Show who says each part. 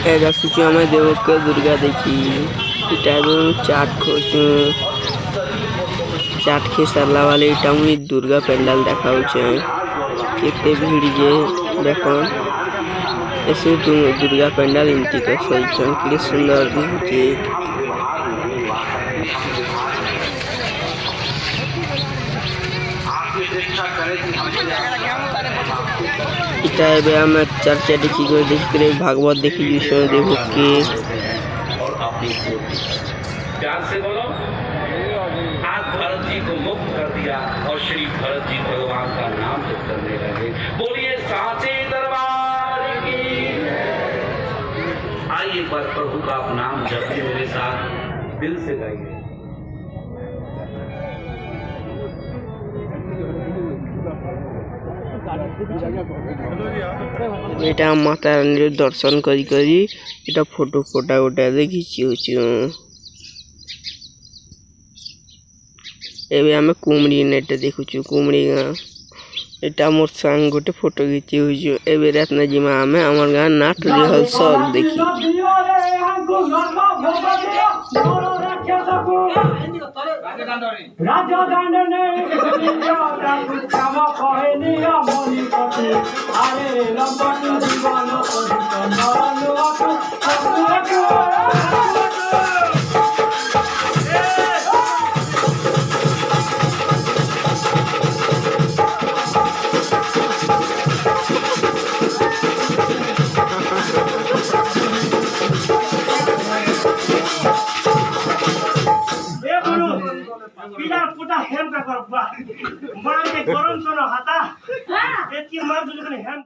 Speaker 1: ଆସୁଛୁ ଆମେ ଦେବକ ଦୁର୍ଗା ଦେଖି ଏଇଟା ଚାଟ୍ ଖାଉଛୁ। ଚାଟ୍ ଖାଇ ସାରିଲା ବାଲେ ଏଇଟା ମୁଇଁ ଦୁର୍ଗା ପେଣ୍ଡାଲ ଦେଖାଉଛେ। କେତେ ଭିଡ଼ ଯେ ଦେଖନ୍ ଏସବୁ ଦୁର୍ଗା ପେଣ୍ଡାଲ ଏମିତି ସଜେଇଛନ୍ କେତେ ସୁନ୍ଦର ଦିଶୁଛି। इटा एबे हमें चर्चा देखी कर देखिए भागवत देखी जिसमें देखो के
Speaker 2: प्यार से बोलो। आज भरत जी को मुक्त कर दिया और श्री भरत जी भगवान का नाम जप करने लगे। बोलिए साचे दरबार की। आइए एक बार प्रभु का आप नाम जपिए मेरे साथ, दिल से गाइए।
Speaker 1: बेटा माता रानी दर्शन करी करी एटा फोटो फोटा गोटे देखी एबे आमे कुमड़ी नेट देखुछु कुमड़ी गाँ एटा मोर संग गोटे फोटो खींची हुई एबे रात न जिमा आमे हमर गाँ नाट रिहर्सल देखी
Speaker 3: पिला पुटा हेम का कर बा बड़ा के गरम सोनो हाता एती मार दुले हेम